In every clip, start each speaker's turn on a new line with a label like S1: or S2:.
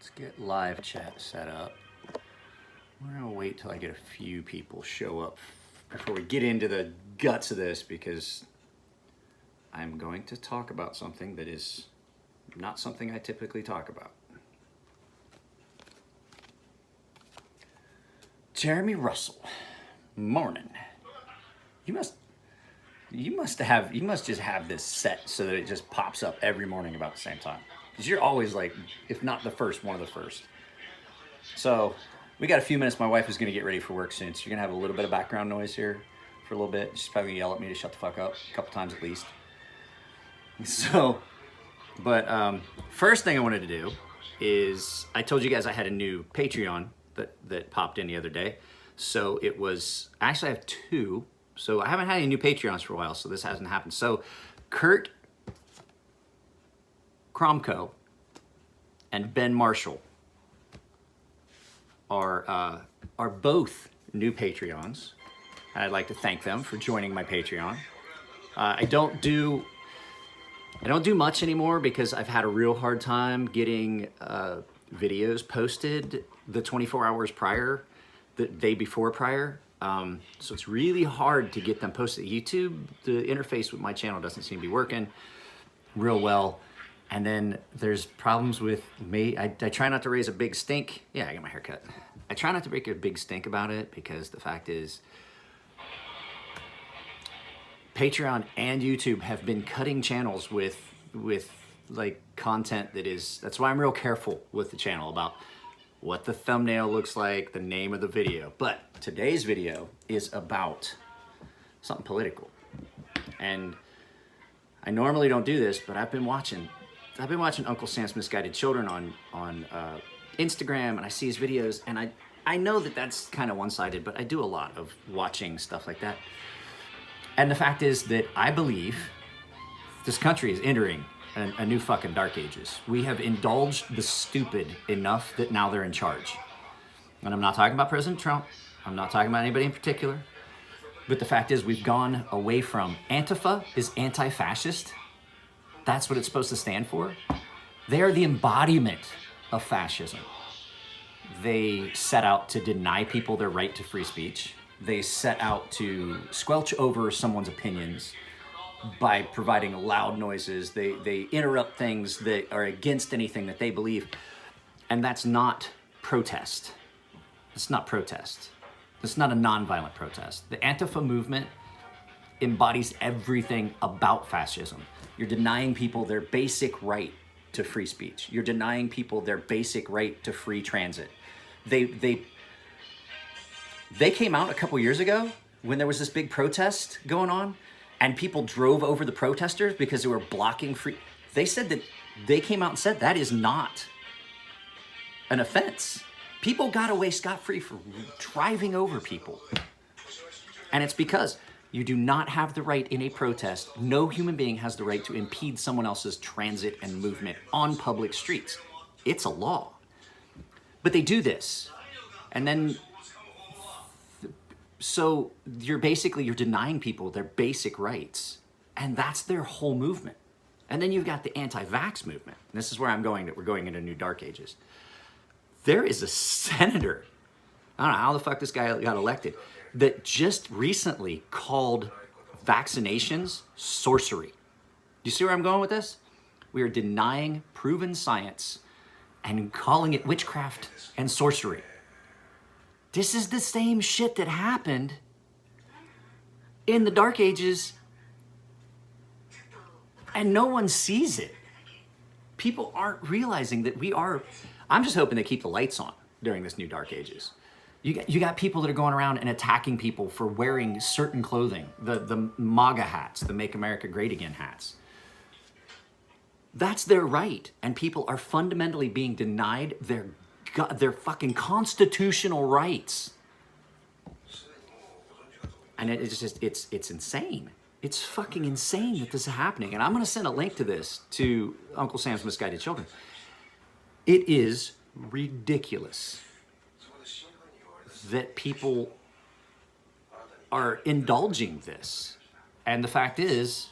S1: Let's get live chat set up. We're gonna wait till I get a few people show up before we get into the guts of this, because I'm going to talk about something that is not something I typically talk about. Jeremy Russell, morning. You must just have this set so that it just pops up every morning about the same time. Because you're always like, if not the first, one of the first. So we got a few minutes. My wife is gonna get ready for work soon, so you're gonna have a little bit of background noise here for a little bit. She's probably gonna yell at me to shut the fuck up a couple times at least. So, but first thing I wanted to do is, I told you guys I had a new Patreon that popped in the other day. So it was, actually I have two. So I haven't had any new Patreons for a while, so this hasn't happened. So Kurt Cromco and Ben Marshall are both new Patreons. I'd like to thank them for joining my Patreon. I don't do much anymore because I've had a real hard time getting videos posted the 24 hours prior, the day before prior. So it's really hard to get them posted. YouTube, the interface with my channel doesn't seem to be working real well. And then there's problems with me. I try not to raise a big stink. Yeah, I got my hair cut. I try not to make a big stink about it, because the fact is, Patreon and YouTube have been cutting channels with like content that's why I'm real careful with the channel about what the thumbnail looks like, the name of the video. But today's video is about something political. And I normally don't do this, but I've been watching Uncle Sam's Misguided Children on Instagram, and I see his videos, and I know that that's kind of one-sided, but I do a lot of watching stuff like that. And the fact is that I believe this country is entering a new fucking dark ages. We have indulged the stupid enough that now they're in charge. And I'm not talking about President Trump. I'm not talking about anybody in particular. But the fact is, we've gone away from Antifa is anti-fascist. That's what it's supposed to stand for. They are the embodiment of fascism. They set out to deny people their right to free speech. They set out to squelch over someone's opinions by providing loud noises. They interrupt things that are against anything that they believe. And that's not protest. It's not protest. It's not a nonviolent protest. The Antifa movement embodies everything about fascism. You're denying people their basic right to free speech. You're denying people their basic right to free transit. They came out a couple years ago when there was this big protest going on, and people drove over the protesters because they were blocking free. They said that they came out and said that is not an offense. People got away scot-free for driving over people. And it's because you do not have the right in a protest. No human being has the right to impede someone else's transit and movement on public streets. It's a law. But they do this. And then, so you're denying people their basic rights. And that's their whole movement. And then you've got the anti-vax movement. And this is where I'm going, that we're going into new dark ages. There is a senator, I don't know how the fuck this guy got elected, that just recently called vaccinations sorcery. Do you see where I'm going with this? We are denying proven science and calling it witchcraft and sorcery. This is the same shit that happened in the Dark Ages, and no one sees it. People aren't realizing that I'm just hoping they keep the lights on during this new Dark Ages. You got people that are going around and attacking people for wearing certain clothing, the MAGA hats, the Make America Great Again hats. That's their right, and people are fundamentally being denied their fucking constitutional rights. And it's insane. It's fucking insane that this is happening. And I'm gonna send a link to this to Uncle Sam's Misguided Children. It is ridiculous that people are indulging this. And the fact is,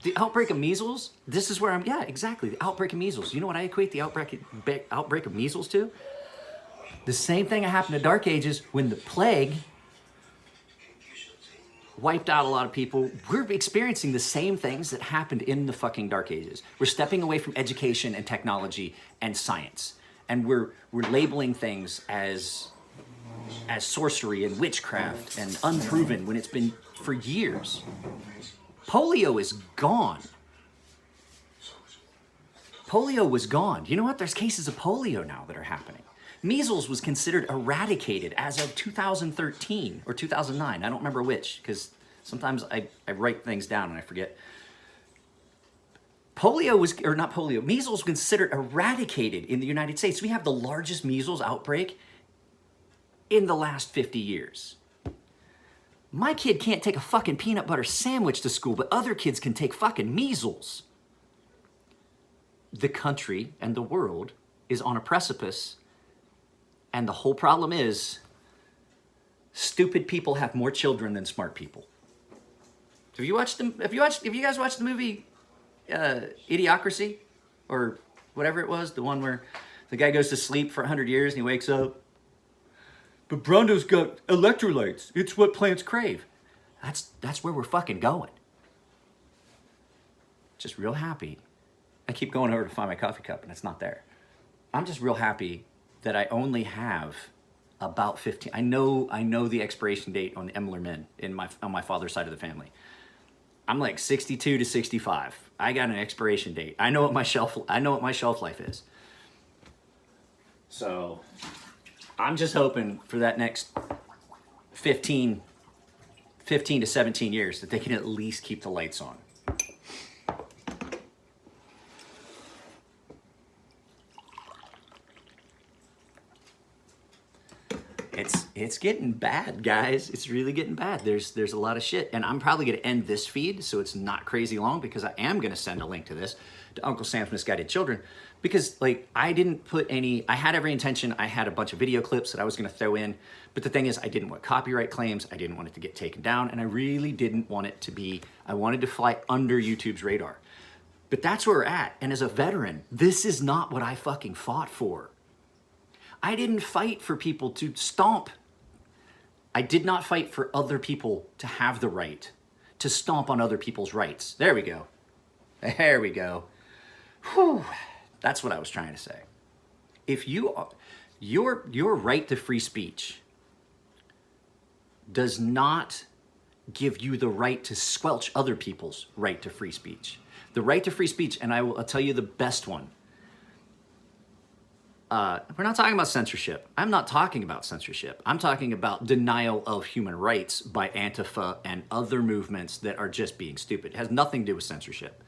S1: The outbreak of measles, this is where I'm, yeah, exactly. The outbreak of measles. You know what I equate the outbreak of measles to? The same thing that happened to Dark Ages when the plague wiped out a lot of people. We're experiencing the same things that happened in the fucking Dark Ages. We're stepping away from education and technology and science. And we're labeling things as sorcery and witchcraft and unproven when it's been for years. Polio is gone. Polio was gone. You know what? There's cases of polio now that are happening. Measles was considered eradicated as of 2013 or 2009. I don't remember which, because sometimes I write things down and I forget. Polio was, or not polio, measles was considered eradicated in the United States. We have the largest measles outbreak in the last 50 years. My kid can't take a fucking peanut butter sandwich to school, but other kids can take fucking measles. The country and the world is on a precipice, and the whole problem is stupid people have more children than smart people. Have you guys watched the movie Idiocracy, or whatever it was, the one where the guy goes to sleep for 100 years and he wakes up? But Brondo's got electrolytes. It's what plants crave. That's where we're fucking going. Just real happy. I keep going over to find my coffee cup and it's not there. I'm just real happy that I only have about 15. I know the expiration date on the Emler Men on my father's side of the family. I'm like 62 to 65. I got an expiration date. I know what my shelf life is. So I'm just hoping for that next 15 to 17 years that they can at least keep the lights on. It's getting bad, guys. It's really getting bad. There's a lot of shit. And I'm probably going to end this feed so it's not crazy long, because I am going to send a link to this to Uncle Sam's Misguided Children, because like I had every intention. I had a bunch of video clips that I was going to throw in, but the thing is I didn't want copyright claims. I didn't want it to get taken down, and I really didn't want it to be, I wanted to fly under YouTube's radar. But that's where we're at. And as a veteran, this is not what I fucking fought for. I didn't fight for people to stomp. I did not fight for other people to have the right to stomp on other people's rights. There we go. There we go. Whew. That's what I was trying to say. If your right to free speech does not give you the right to squelch other people's right to free speech. The right to free speech, and I'll tell you the best one. We're not talking about censorship. I'm not talking about censorship. I'm talking about denial of human rights by Antifa and other movements that are just being stupid. It has nothing to do with censorship.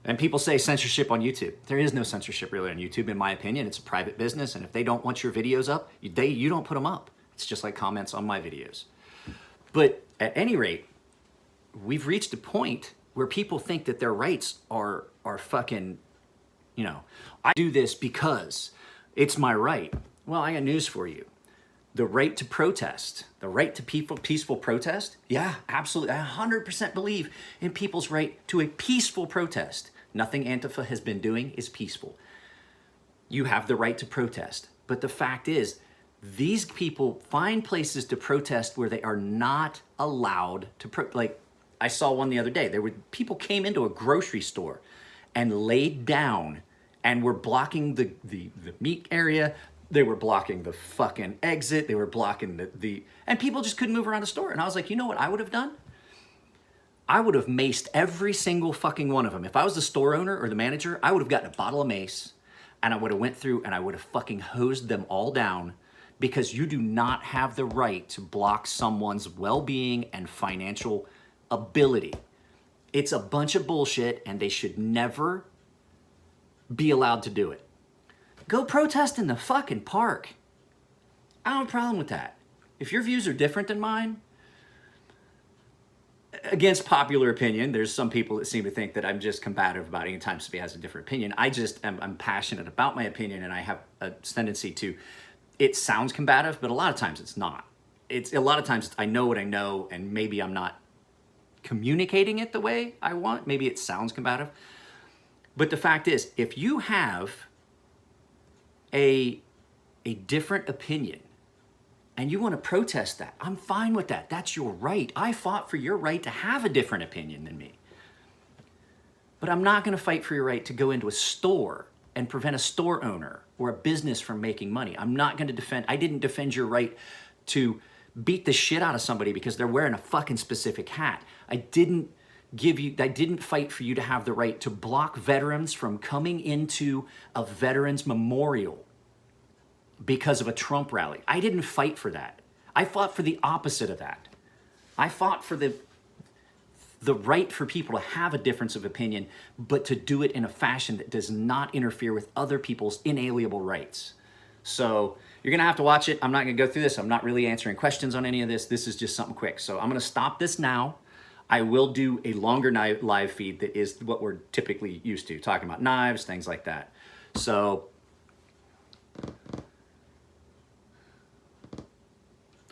S1: And people say censorship on YouTube. There is no censorship really on YouTube, in my opinion. It's a private business, and if they don't want your videos up, you don't put them up. It's just like comments on my videos. But at any rate, we've reached a point where people think that their rights are fucking, I do this because it's my right. Well, I got news for you. The right to protest, the right to peaceful protest, yeah, absolutely. I 100% believe in people's right to a peaceful protest. Nothing Antifa has been doing is peaceful. You have the right to protest. But the fact is, these people find places to protest where they are not allowed to like I saw one the other day. People came into a grocery store and laid down and were blocking the meat area. They were blocking the fucking exit. They were blocking and people just couldn't move around the store. And I was like, you know what I would have done? I would have maced every single fucking one of them. If I was the store owner or the manager, I would have gotten a bottle of mace and I would have went through and I would have fucking hosed them all down, because you do not have the right to block someone's well-being and financial ability. It's a bunch of bullshit and they should never be allowed to do it. Go protest in the fucking park. I don't have a problem with that. If your views are different than mine, against popular opinion, there's some people that seem to think that I'm just combative about any time somebody has a different opinion. I'm passionate about my opinion, and I have a tendency to, it sounds combative, but a lot of times it's not. A lot of times I know what I know, and maybe I'm not communicating it the way I want. Maybe it sounds combative. But the fact is, if you have a different opinion and you want to protest that, I'm fine with that. That's your right. I fought for your right to have a different opinion than me. But I'm not going to fight for your right to go into a store and prevent a store owner or a business from making money. I'm not going to defend, I didn't defend your right to beat the shit out of somebody because they're wearing a fucking specific hat. I didn't fight for you to have the right to block veterans from coming into a veterans memorial because of a Trump rally. I didn't fight for that. I fought for the opposite of that. I fought for the right for people to have a difference of opinion, but to do it in a fashion that does not interfere with other people's inalienable rights. So you're gonna have to watch it. I'm not gonna go through this. I'm not really answering questions on any of this. This is just something quick. So I'm gonna stop this now. I will do a longer live feed that is what we're typically used to, talking about knives, things like that. So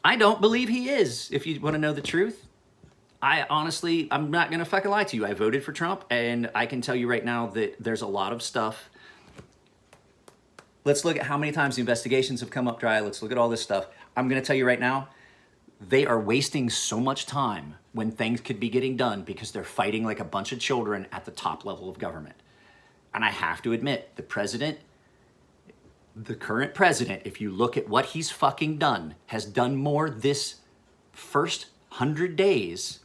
S1: I don't believe he is, if you wanna know the truth. I'm not gonna fucking lie to you. I voted for Trump, and I can tell you right now that there's a lot of stuff. Let's look at how many times the investigations have come up dry. Let's look at all this stuff. I'm gonna tell you right now, they are wasting so much time when things could be getting done because they're fighting like a bunch of children at the top level of government. And I have to admit, the current president, if you look at what he's fucking done, has done more this first 100 days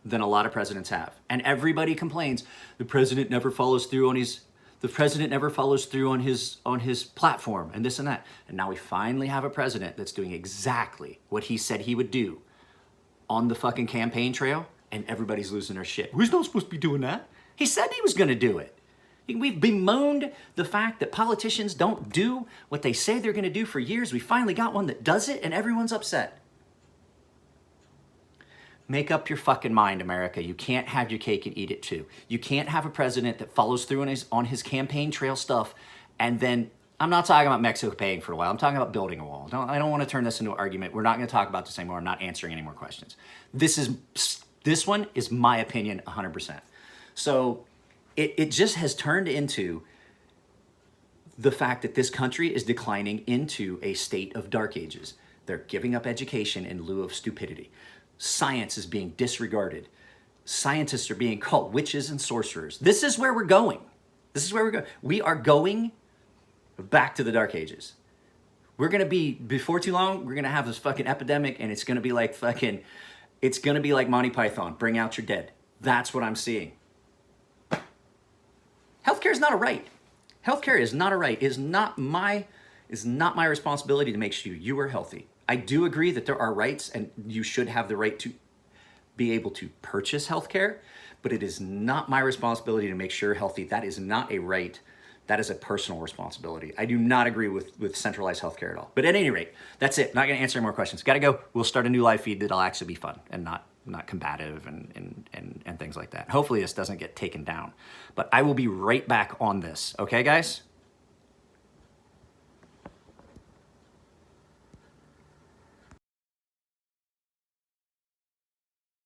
S1: than a lot of presidents have. And everybody complains, the president never follows through on his platform and this and that. And now we finally have a president that's doing exactly what he said he would do on the fucking campaign trail, and everybody's losing their shit. He's not supposed to be doing that. He said he was gonna do it. We've bemoaned the fact that politicians don't do what they say they're gonna do for years. We finally got one that does it, and everyone's upset. Make up your fucking mind, America. You can't have your cake and eat it too. You can't have a president that follows through on his campaign trail stuff, and then, I'm not talking about Mexico paying for a wall. I'm talking about building a wall. I don't want to turn this into an argument. We're not going to talk about this anymore. I'm not answering any more questions. This one is my opinion 100%. So it just has turned into the fact that this country is declining into a state of dark ages. They're giving up education in lieu of stupidity. Science is being disregarded. Scientists are being called witches and sorcerers. This is where we're going. This is where we're going. We are going back to the dark ages. We're going to be, before too long, we're going to have this fucking epidemic, and it's going to be like it's going to be like Monty Python, bring out your dead. That's what I'm seeing. Healthcare is not a right. Healthcare is not a right. It is not my responsibility to make sure you are healthy. I do agree that there are rights, and you should have the right to be able to purchase healthcare, but it is not my responsibility to make sure you're healthy. That is not a right. That is a personal responsibility. I do not agree with centralized healthcare at all. But at any rate, that's it. Not gonna answer any more questions. Gotta go. We'll start a new live feed that'll actually be fun and not combative and things like that. Hopefully this doesn't get taken down. But I will be right back on this. Okay, guys?